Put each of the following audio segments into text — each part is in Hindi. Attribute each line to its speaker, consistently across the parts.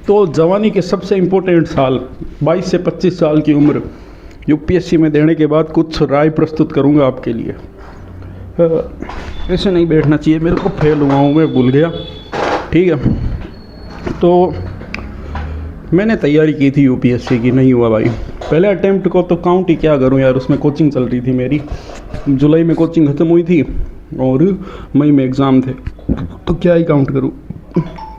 Speaker 1: तो जवानी के सबसे इम्पोर्टेंट साल 22 से 25 साल की उम्र यूपीएससी में देने के बाद कुछ राय प्रस्तुत करूंगा आपके लिए। ऐसे नहीं बैठना चाहिए, मेरे को फेल हुआ हूँ, मैं भूल गया। ठीक है, तो मैंने तैयारी की थी यूपीएससी की, नहीं हुआ भाई। पहले अटेम्प्ट को तो काउंट ही क्या करूँ यार, उसमें कोचिंग चल रही थी मेरी। जुलाई में कोचिंग ख़त्म हुई थी और मई में एग्ज़ाम थे, तो क्या ही काउंट करूँ।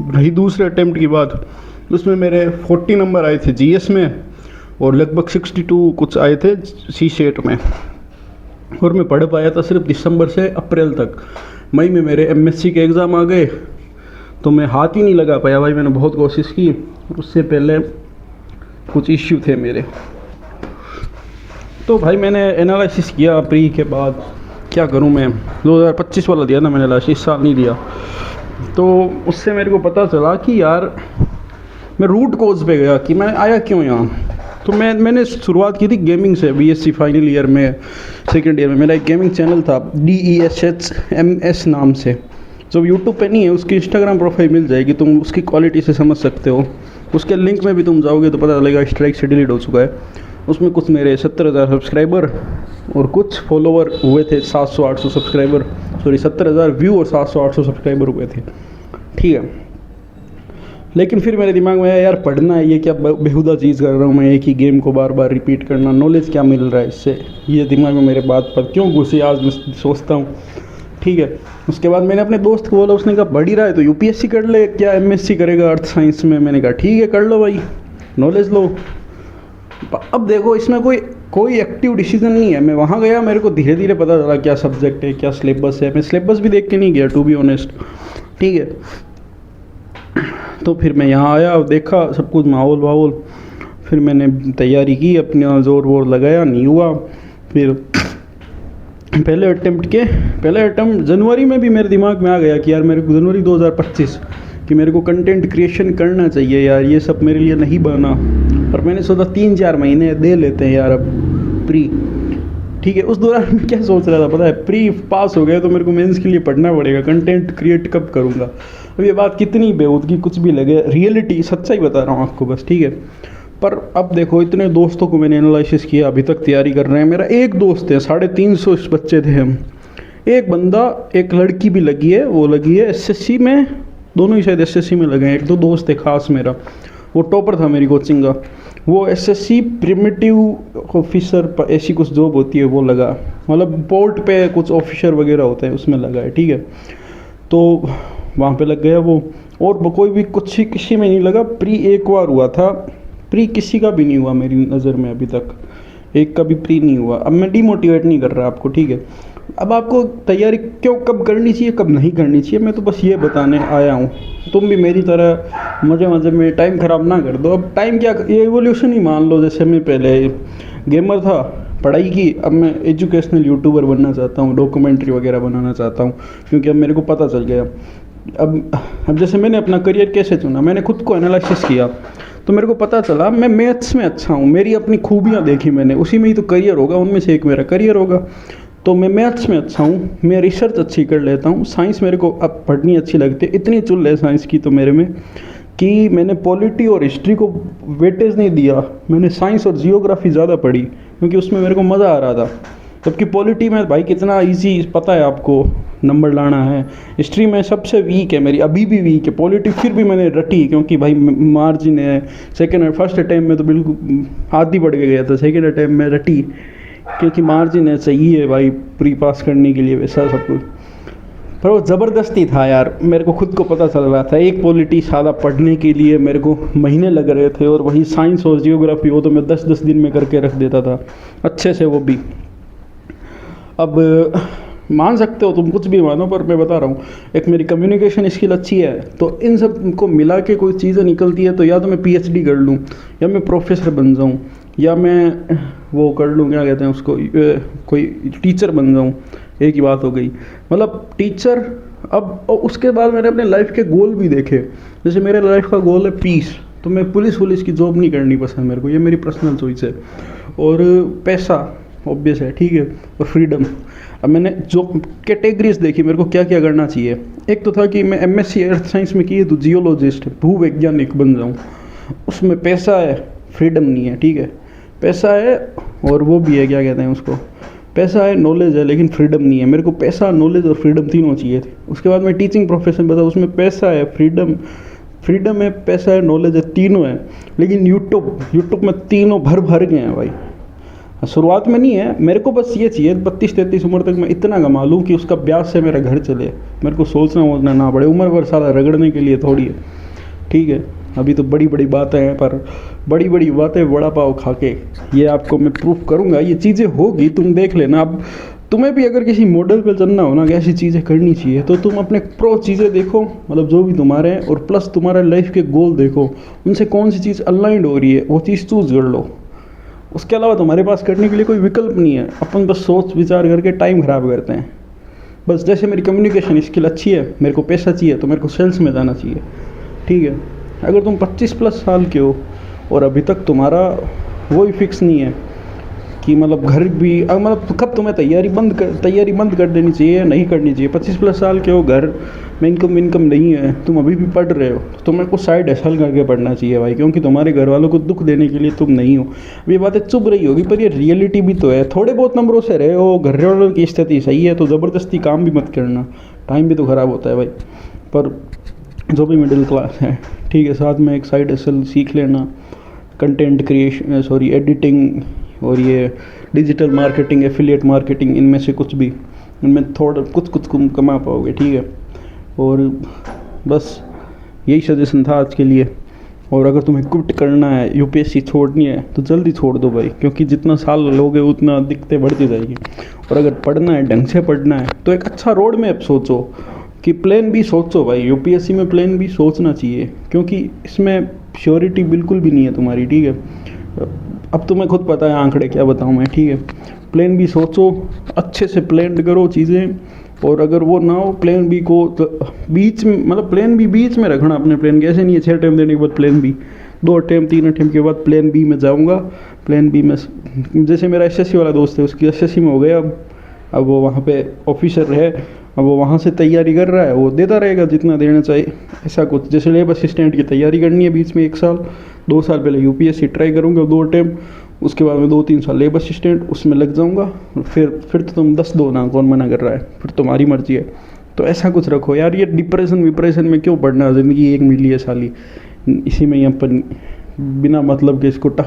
Speaker 1: रही दूसरे अटेम्प्ट की बात, उसमें मेरे 40 नंबर आए थे जीएस में और लगभग 62 कुछ आए थे सी सेट में। और मैं पढ़ पाया था सिर्फ दिसंबर से अप्रैल तक। मई में मेरे एमएससी के एग्ज़ाम आ गए तो मैं हाथ ही नहीं लगा पाया भाई। मैंने बहुत कोशिश की, उससे पहले कुछ इश्यू थे मेरे। तो भाई मैंने एनालिसिस किया प्री के बाद, क्या करूं मैं। 2025 वाला दिया था मैंने लास्ट, इस साल नहीं दिया। तो उससे मेरे को पता चला कि यार मैं रूट कोज पे गया कि मैं आया क्यों यहाँ। तो मैंने शुरुआत की थी गेमिंग से। बीएससी फाइनल ईयर में, सेकेंड ईयर में मेरा एक गेमिंग चैनल था DESHMS नाम से, जो यूट्यूब पे नहीं है, उसकी इंस्टाग्राम प्रोफाइल मिल जाएगी, तुम उसकी क्वालिटी से समझ सकते हो। उसके लिंक में भी तुम जाओगे तो पता चलेगा स्ट्राइक से डिलीट हो चुका है। उसमें कुछ मेरे 70,000 सब्सक्राइबर और कुछ फॉलोवर हुए थे 700-800 सब्सक्राइबर, सॉरी 70,000 व्यू और 700-800 सब्सक्राइबर हुए थे। ठीक है, लेकिन फिर मेरे दिमाग में आया यार पढ़ना है, ये क्या बेहुदा चीज़ कर रहा हूँ मैं, एक ही गेम को बार बार रिपीट करना, नॉलेज क्या मिल रहा है इससे। ये दिमाग में मेरे बात पर क्यों घुसी आज मैं सोचता हूँ। ठीक है, उसके बाद मैंने अपने दोस्त को बोला, उसने कहा बढ़ ही रहा है तो यूपीएससी कर ले, क्या एमएससी करेगा अर्थ साइंस में। मैंने कहा ठीक है कर लो भाई, नॉलेज लो। अब देखो इसमें कोई एक्टिव डिसीजन नहीं है। मैं वहाँ गया, मेरे को धीरे धीरे पता चला क्या सब्जेक्ट है, क्या सिलेबस है। मैं सिलेबस भी देख के नहीं गया टू बी ऑनेस्ट। ठीक है, तो फिर मैं यहाँ आया, देखा सब कुछ माहौल वाहौल, फिर मैंने तैयारी की, अपना जोर वोर लगाया, नहीं हुआ। फिर पहले अटेम्प्ट जनवरी में भी मेरे दिमाग में आ गया कि यार मेरे को जनवरी 2025 कि मेरे को कंटेंट क्रिएशन करना चाहिए यार, ये सब मेरे लिए नहीं बना। और मैंने सोचा 3-4 महीने दे लेते हैं यार अब प्री। ठीक है, उस दौरान मैं क्या सोच रहा था पता है, प्री पास हो गया तो मेरे को मेंस के लिए पढ़ना पड़ेगा, कंटेंट क्रिएट कब करूँगा। अब ये बात कितनी बेहूदगी कुछ भी लगे, रियलिटी सच्चाई बता रहा हूँ आपको बस। ठीक है, पर अब देखो इतने दोस्तों को मैंने एनालिसिस किया, अभी तक तैयारी कर रहे हैं। मेरा एक दोस्त है, 350 बच्चे थे हम। एक बंदा, एक लड़की भी लगी है, वो लगी है एसएससी में, दोनों ही शायद एसएससी में लगे हैं। एक दो दोस्त है खास मेरा, वो टॉपर था मेरी कोचिंग का, वो एसएससी प्रिमिटिव ऑफिसर ऐसी कुछ जॉब होती है वो लगा, मतलब पोर्ट पे कुछ ऑफिसर वगैरह होता है उसमें लगा है। ठीक है, तो वहाँ पे लग गया वो। और कोई भी कुछ ही किसी में नहीं लगा। प्री एक बार हुआ था, प्री किसी का भी नहीं हुआ मेरी नज़र में अभी तक, एक का भी प्री नहीं हुआ। अब मैं डिमोटिवेट नहीं कर रहा आपको। ठीक है, अब आपको तैयारी कब करनी चाहिए कब नहीं करनी चाहिए, मैं तो बस ये बताने आया हूँ। तुम भी मेरी तरह मज़े में टाइम ख़राब ना कर दो। अब टाइम क्या, ये एवोल्यूशन ही मान लो। जैसे मैं पहले गेमर था, पढ़ाई की, अब मैं एजुकेशनल यूट्यूबर बनना चाहता हूँ, डॉक्यूमेंट्री वगैरह बनाना चाहता हूँ, क्योंकि अब मेरे को पता चल गया। अब जैसे मैंने अपना करियर कैसे चुना, मैंने खुद को एनालिसिस किया तो मेरे को पता चला मैं मैथ्स में अच्छा हूँ। मेरी अपनी खूबियाँ देखी मैंने, उसी में ही तो करियर होगा, उनमें से एक मेरा करियर होगा। तो मैं मैथ्स में अच्छा हूँ, मैं रिसर्च अच्छी कर लेता हूँ। साइंस मेरे को अब पढ़नी अच्छी लगती है, इतनी चुल है साइंस की तो मेरे में कि मैंने पॉलिटी और हिस्ट्री को वेटेज नहीं दिया। मैंने साइंस और जियोग्राफी ज़्यादा पढ़ी क्योंकि उसमें मेरे को मज़ा आ रहा था। जबकि पॉलिटी में भाई कितना इजी पता है आपको, नंबर लाना है। हिस्ट्री में सबसे वीक है मेरी, अभी भी वीक है। पॉलिटी फिर भी मैंने रटी क्योंकि भाई मार्जिन है। सेकेंड और फर्स्ट अटैम्प्ट में तो बिल्कुल आधी बढ़ के गया था, सेकेंड अटैम्प्ट में रटी क्योंकि मार्जिन है, चाहिए भाई प्री पास करने के लिए वैसा सब कुछ। पर वो ज़बरदस्ती था यार, मेरे को खुद को पता चल रहा था। एक पॉलिटी सादा पढ़ने के लिए मेरे को महीने लग रहे थे और वही साइंस और जियोग्राफी हो तो मैं 10-10 दिन में करके रख देता था अच्छे से, वो भी। अब मान सकते हो तुम कुछ भी मानो, पर मैं बता रहा हूँ एक मेरी कम्युनिकेशन स्किल अच्छी है, तो इन सब को मिला के कोई चीज़ें निकलती है। तो या तो मैं पीएचडी कर लूँ, या मैं प्रोफेसर बन जाऊँ, या मैं वो कर लूँ, क्या कहते हैं उसको, कोई टीचर बन जाऊँ। एक ही बात हो गई, मतलब टीचर। अब उसके बाद मैंने अपने लाइफ के गोल भी देखे। जैसे मेरे लाइफ का गोल है पीस, तो मैं पुलिस की जॉब नहीं करनी पसंद मेरे को, ये मेरी पर्सनल चॉइस है। और पैसा, ऑब्वियस है, ठीक है, और फ्रीडम। अब मैंने जो कैटेगरीज देखी मेरे को क्या क्या करना चाहिए, एक तो था कि मैं एमएससी अर्थ साइंस में की है तो जियोलॉजिस्ट भूवैज्ञानिक बन जाऊँ, उसमें पैसा है, फ्रीडम नहीं है, ठीक है, पैसा है और वो भी है, क्या कहते हैं उसको, पैसा है, नॉलेज है, लेकिन फ्रीडम नहीं है। मेरे को पैसा, नॉलेज और फ्रीडम तीनों चाहिए थे। उसके बाद मैं टीचिंग प्रोफेशन बता, उसमें पैसा है, फ्रीडम है, पैसा है, नॉलेज है, तीनों है, लेकिन यूट्यूब में तीनों भर भर गए हैं भाई। शुरुआत में नहीं है, मेरे को बस ये चाहिए 32-33 उम्र तक मैं इतना कमा लूँ कि उसका ब्याज से मेरा घर चले, मेरे को सोचना वोचना ना पड़े, उम्र भर सारा रगड़ने के लिए थोड़ी है, ठीक है। अभी तो बड़ी बड़ी बातें हैं, पर बड़ी बड़ी बातें वड़ा पाव खा के ये आपको मैं प्रूफ करूँगा, ये चीज़ें होगी, तुम देख लेना। अब तुम्हें भी अगर किसी मॉडल पे चलना हो ना कि ऐसी चीज़ें करनी चाहिए, तो तुम अपने प्रो चीज़ें देखो, मतलब जो भी तुम्हारे हैं, और प्लस तुम्हारे लाइफ के गोल देखो, उनसे कौन सी चीज़ अलाइंड हो रही है, वो चीज़ चूज़ कर लो। उसके अलावा तुम्हारे पास करने के लिए कोई विकल्प नहीं है। अपन बस सोच विचार करके टाइम ख़राब करते हैं। बस जैसे मेरी कम्युनिकेशन स्किल अच्छी है, मेरे को पैसा चाहिए, तो मेरे को सेल्स में जाना चाहिए, ठीक है। अगर तुम 25+ साल के हो और अभी तक तुम्हारा वही फिक्स नहीं है कि मतलब घर भी, मतलब कब तुम्हें तैयारी बंद कर देनी चाहिए, नहीं करनी चाहिए। 25+ साल के हो, घर में इनकम नहीं है, तुम अभी भी पढ़ रहे हो, तो तुम्हें को साइड हसल करके पढ़ना चाहिए भाई, क्योंकि तुम्हारे घर वालों को दुख देने के लिए तुम नहीं हो। अब ये बातें चुभ रही होगी, पर ये रियलिटी भी तो है। थोड़े बहुत नंबरों से रहे हो, घर वालों की स्थिति सही है, तो ज़बरदस्ती काम भी मत करना, टाइम भी तो ख़राब होता है भाई। पर जो भी मिडिल क्लास है, ठीक है, साथ में एक साइड हसल सीख लेना, कंटेंट क्रिएशन, एडिटिंग, और ये डिजिटल मार्केटिंग, एफिलिएट मार्केटिंग, इनमें से कुछ भी, इनमें थोड़ा कुछ कमा पाओगे, ठीक है। और बस यही सजेशन था आज के लिए। और अगर तुम्हें क्विट करना है, यूपीएससी छोड़नी है, तो जल्दी छोड़ दो भाई, क्योंकि जितना साल लोगे उतना दिक्कतें बढ़ती जाएगी। और अगर पढ़ना है, ढंग से पढ़ना है, तो एक अच्छा रोड मैप सोचो, कि प्लान बी सोचो भाई। यूपीएससी में प्लान बी सोचना चाहिए, क्योंकि इसमें श्योरिटी बिल्कुल भी नहीं है तुम्हारी, ठीक है। अब तुम्हें खुद पता है आंकड़े, क्या बताऊं मैं, ठीक है। प्लान बी सोचो, अच्छे से प्लान करो चीज़ें, और अगर वो ना हो प्लान बी को तो बीच में, मतलब प्लान बी बीच में रखना अपने प्लान के। ऐसे नहीं है 6 अटेम्प्ट देने के बाद प्लान बी, 2 अटेम्प्ट 3 अटेम्प्ट के बाद प्लान बी में जाऊँगा। प्लान बी में जैसे मेरा एसएससी वाला दोस्त है, उसकी एसएससी में हो गया, अब वो वहाँ पे ऑफिसर है, अब वो वहाँ से तैयारी कर रहा है, वो देता रहेगा जितना देना चाहिए, ऐसा कुछ। जैसे लेब असिस्टेंट की तैयारी करनी है बीच में 1 साल, 2 साल पहले यूपीएससी ट्राई करूँगा 2 अटेम्प्ट, उसके बाद में 2-3 साल लेब असिस्टेंट, उसमें लग जाऊँगा। फिर तो तुम 10 दो ना, कौन मना कर रहा है, फिर तुम्हारी मर्जी है। तो ऐसा कुछ रखो यार, ये डिप्रेशन में क्यों पढ़ना, ज़िंदगी एक मिली है साली, इसी में ही अपन बिना मतलब के इसको